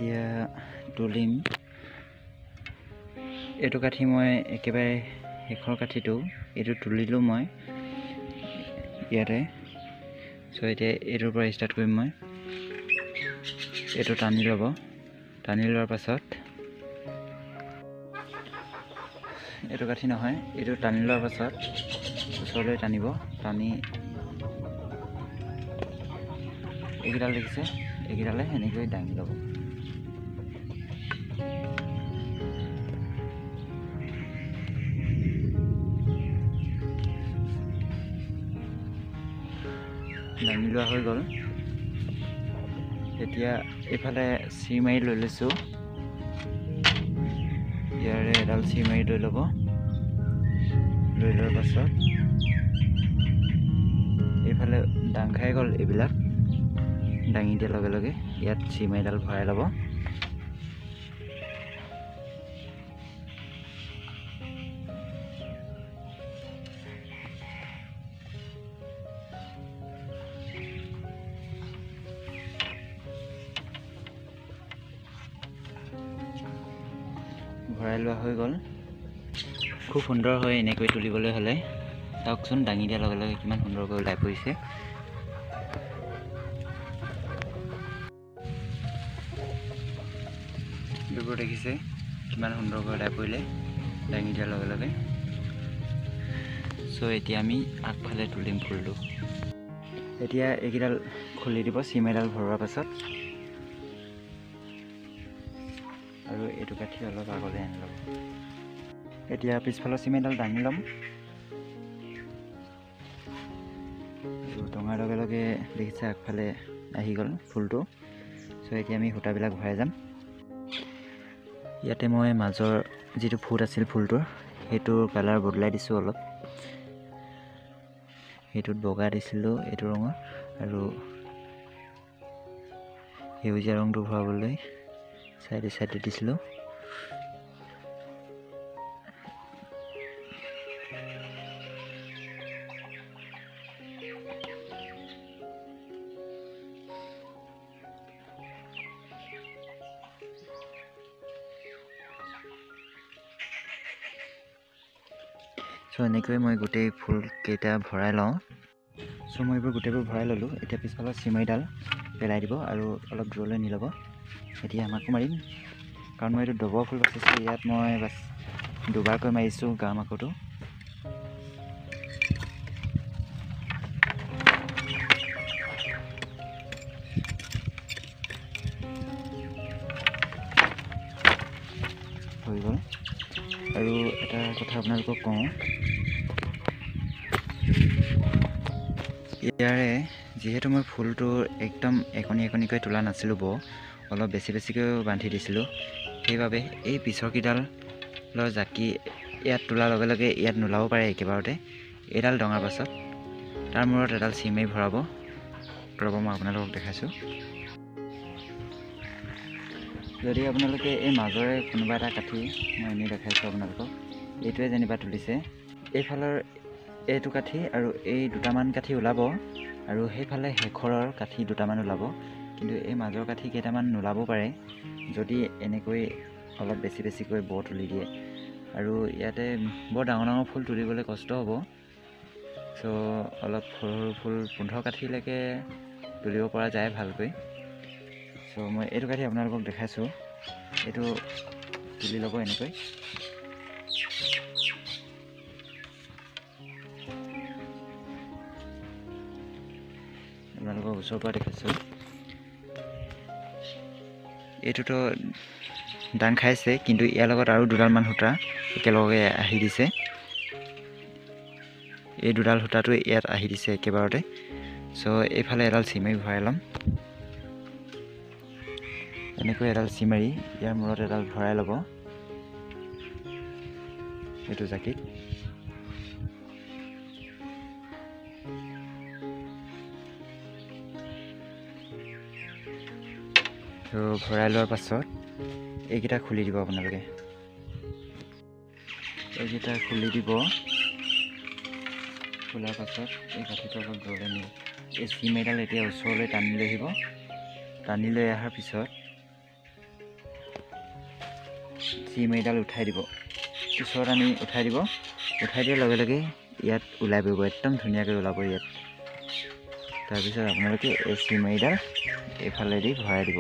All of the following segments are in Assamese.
এতিয়া তুলিম। এইটো কাঠি মই একেবাৰে শেষৰ কাঠিটো এইটো তুলিলোঁ মই ইয়াতে। চ' এতিয়া এইটোৰ পৰা ষ্টাৰ্ট কৰিম মই। এইটো টানি ল'ব, টানি লোৱাৰ পাছত এইটো কাঠি নহয়, এইটো টানি লোৱাৰ পাছত ওচৰলৈ টানিব। টানি এইকেইডাল দেখিছে, এইকেইডালে এনেকৈ দাঙি ল'ব। দাঙি লোৱা হৈ গ'ল। এতিয়া এইফালে চিৰ মাৰি লৈ লৈছোঁ। ইয়াৰে এডাল চিৰ মাৰি লৈ ল'ব। লৈ লোৱাৰ পাছত এইফালে দাং খাই গ'ল। এইবিলাক দাঙি দিয়াৰ লগে লগে ইয়াত চিৰ মাৰিডাল ভৰাই ল'ব। ভৰাই লোৱা হৈ গ'ল। খুব সুন্দৰ হয় এনেকৈ তুলিবলৈ হ'লে। চাওকচোন দাঙি দিয়াৰ লগে লগে কিমান সুন্দৰকৈ ওলাই পৰিছে। এইবোৰ দেখিছে কিমান সুন্দৰকৈ ওলাই পৰিলে দাঙি দিয়াৰ লগে লগে। চ' এতিয়া আমি আগফালে তুলিম ফুলটো। এতিয়া এইকেইডাল খুলি দিব চিমেডাল ভৰোৱাৰ পাছত, আৰু এইটো কাঠি অলপ আগলৈ আনি ল'ব। এতিয়া পিছফালৰ চিমেডাল দাঙি ল'ম। আৰু টঙাৰ লগে লগে দেখিছে আগফালে আহি গ'ল ফুলটো। চ' এতিয়া আমি সূতাবিলাক ভৰাই যাম। ইয়াতে মই মাজৰ যিটো ফুট আছিল ফুলটোৰ, সেইটোৰ কালাৰ বদলাই দিছোঁ অলপ। সেইটোত বগা দিছিলোঁ এইটো ৰঙৰ, আৰু সেউজীয়া ৰংটো ভৰাবলৈ চাইডে চাইডে দিছিলোঁ। চ' এনেকৈ মই গোটেই ফুলকেইটা ভৰাই লওঁ। চ' মই এইবোৰ গোটেইবোৰ ভৰাই ল'লোঁ। এতিয়া পিছফালৰ চিমাৰিডাল পেলাই দিব আৰু অলপ দূৰলৈ নি ল'ব। এতিয়া মাকো মাৰিম, কাৰণ মই এইটো ডবৰ ফুল বাচিছোঁ। ইয়াত মই বাছ দুবাৰকৈ মাৰিছোঁ গা মাকোটো। হৈ গ'ল। আৰু এটা কথা আপোনালোকক কওঁ, ইয়াৰে যিহেতু মই ফুলটো একদম একণি একণিকৈ তোলা নাছিলোঁ, অলপ বেছি বেছিকৈ বান্ধি দিছিলোঁ। সেইবাবে এই পিছৰকেইডালৰ জাকি ইয়াত তোলাৰ লগে লগে ইয়াত নোলাব পাৰে একেবাৰতে। এইডাল ডঙাৰ পাছত তাৰ মূৰত এডাল চিমেই ভৰাব। ৰ'ব মই আপোনালোকক দেখাইছোঁ। যদি আপোনালোকে এই মাজৰে কোনোবা এটা কাঠি, মই এনেই দেখাইছোঁ আপোনালোকক, এইটোৱে যেনিবা তুলিছে, এইফালৰ এইটো কাঠি আৰু এই দুটামান কাঠি ওলাব, আৰু সেইফালে শেষৰৰ কাঠি দুটামান ওলাব। কিন্তু এই মাজৰ কাঠি কেইটামান নোলাব পাৰে যদি এনেকৈ অলপ বেছি বেছিকৈ তুলি দিয়ে। আৰু ইয়াতে বৰ ডাঙৰ ডাঙৰ ফুল তুলিবলৈ কষ্ট হ'ব। চ' অলপ সৰু সৰু ফুল 15 কাঠিলৈকে তুলিব পৰা যায় ভালকৈ। চ' মই এইটো কাঠি আপোনালোকক দেখাইছোঁ। এইটো তুলি ল'ব এনেকৈ। আপোনালোকক ওচৰৰ পৰা দেখাইছোঁ। এইটোতো দাং খাইছে, কিন্তু ইয়াৰ লগত আৰু দুডালমান সূতা একেলগে আহি দিছে। এই দুডাল সূতাটো ইয়াত আহি দিছে একেবাৰতে। চ' এইফালে এডাল চিমাৰি ভৰাই ল'ম। এনেকৈ এডাল চিমাৰি ইয়াৰ মূৰত এডাল ভৰাই ল'ব এইটো জাকিত। তো ভৰাই লোৱাৰ পাছত এইকেইটা খুলি দিব আপোনালোকে। এইকেইটা খুলি দিব। খোলাৰ পাছত এই কাঠিটো অলপ দূৰলৈ নিব। এই চিম এডাল এতিয়া ওচৰলৈ টানি লৈ আহিব। টানি লৈ অহাৰ পিছত চিমৈডাল উঠাই দিব। ওচৰত আনি উঠাই দিব। উঠাই দিয়াৰ লগে লগে ইয়াত ওলাই পৰিব, একদম ধুনীয়াকৈ ওলাব ইয়াত। তাৰপিছত আপোনালোকে এই চিমৈডাল এইফালেদি ভৰাই দিব।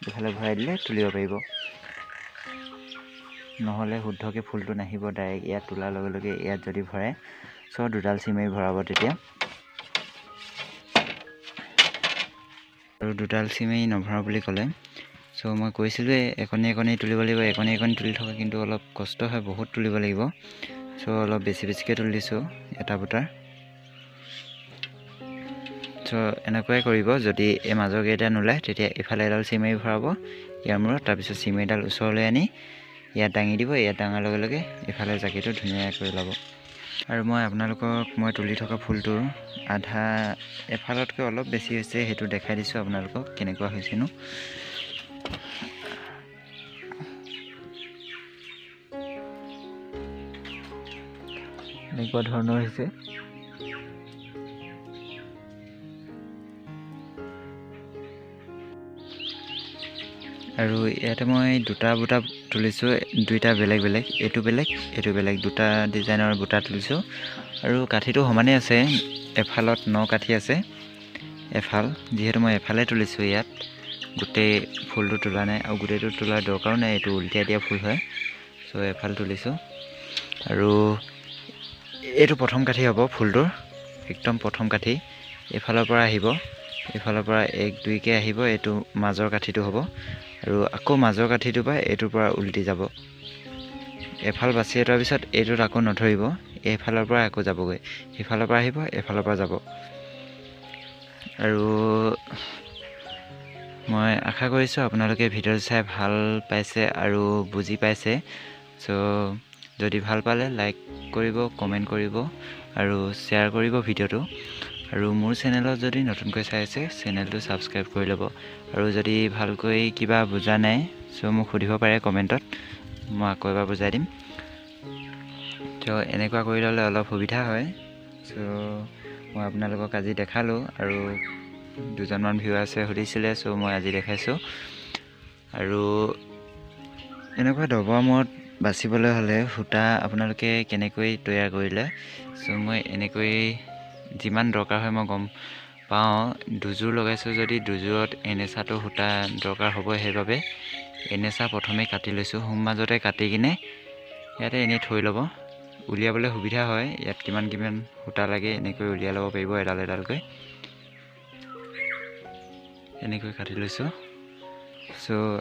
এইফালে ভৰাই দিলে তুলিব পাৰিব, নহ'লে শুদ্ধকৈ ফুলটো নাহিব। ডাইৰেক্ট ইয়াত তোলাৰ লগে লগে ইয়াত যদি ভৰাই দুডাল চিমৈ ভৰাব তেতিয়া। আৰু দুডাল চিমৈ নভৰাওঁ বুলি ক'লে মই কৈছিলোঁৱে একণি একণি তুলিব লাগিব, একণি একণি তুলি থকা, কিন্তু অলপ কষ্ট হয়, বহুত তুলিব লাগিব। অলপ বেছি বেছিকৈ তুলি দিছোঁ এটা বুটাৰ। এনেকুৱাই কৰিব। যদি এই মাজৰ কেইটা নোলায় তেতিয়া ইফালে এডাল চিমৈ ভৰাব ইয়াৰ মূৰত, তাৰপিছত চিমৈডাল ওচৰলৈ আনি ইয়াত দাঙি দিব। ইয়াত দাঙাৰ লগে লগে ইফালে জাকিটো ধুনীয়াকৈ ওলাব। আৰু মই আপোনালোকক তুলি থকা ফুলটোৰ আধা এফালতকৈ অলপ বেছি হৈছে, সেইটো দেখাই দিছোঁ আপোনালোকক কেনেকুৱা হৈছেনো। এনেকুৱা ধৰণৰ হৈছে। আৰু ইয়াতে মই দুটা বুটা তুলিছোঁ, দুইটা বেলেগ বেলেগ, এইটো বেলেগ এইটো বেলেগ, দুটা ডিজাইনৰ বুটা তুলিছোঁ। আৰু কাঠিটো সমানেই আছে, এফালত 9 কাঠি আছে এফাল, যিহেতু মই এফালে তুলিছোঁ। ইয়াত গোটেই ফুলটো তোলা নাই, আৰু গোটেইটো তোলাৰ দৰকাৰো নাই, এইটো উলটিয়াই দিয়া ফুল হয়। এফাল তুলিছোঁ। আৰু এইটো প্ৰথম কাঠি হ'ব ফুলটোৰ, একদম প্ৰথম কাঠি। এইফালৰ পৰা আহিব, এইফালৰ পৰা 1 2কৈ আহিব, এইটো মাজৰ কাঠিটো হ'ব। আৰু আকৌ মাজৰ কাঠিটোৰ পৰা এইটোৰ পৰা উলটি যাব। এফাল বাছি এটোৱাৰ পিছত এইটোত আকৌ নধৰিব, এইফালৰ পৰা আকৌ যাবগৈ, সিফালৰ পৰা আহিব, এইফালৰ পৰা যাব। আৰু মই আশা কৰিছোঁ আপোনালোকে ভিডিঅ'টো চাই ভাল পাইছে আৰু বুজি পাইছে। যদি ভাল পালে লাইক কৰিব, কমেণ্ট কৰিব আৰু শ্বেয়াৰ কৰিব ভিডিঅ'টো। আৰু মোৰ চেনেলত যদি নতুনকৈ চাই আছে চেনেলটো ছাবস্ক্ৰাইব কৰি ল'ব। আৰু যদি ভালকৈ কিবা বুজা নাই মোক সুধিব পাৰে কমেণ্টত, মই আকৌ এবাৰ বুজাই দিম। এনেকুৱা কৰি ল'লে অলপ সুবিধা হয়। মই আপোনালোকক আজি দেখালোঁ, আৰু দুজনমান ভিউৱাৰ্ছে সুধিছিলে, মই আজি দেখাইছোঁ। আৰু এনেকুৱা ডবৰ মূৰত বাচিবলৈ হ'লে সূতা আপোনালোকে কেনেকৈ তৈয়াৰ কৰিলে, মই এনেকৈ যিমান দৰকাৰ হয় মই গম পাওঁ। দুযোৰ লগাইছোঁ যদি দুযোৰত এনেচাটো সূতা দৰকাৰ হ'ব, সেইবাবে এনেচা প্ৰথমে কাটি লৈছোঁ। মাজতে কাটি কিনে ইয়াতে এনেই থৈ ল'ব, উলিয়াবলৈ সুবিধা হয়। ইয়াত কিমান সূতা লাগে এনেকৈ উলিয়াই ল'ব পাৰিব এডাল এডালকৈ। এনেকৈ কাটি লৈছোঁ।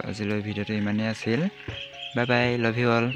আজিলৈ ভিডিঅ'টো ইমানেই আছিল। Bye bye, love you all.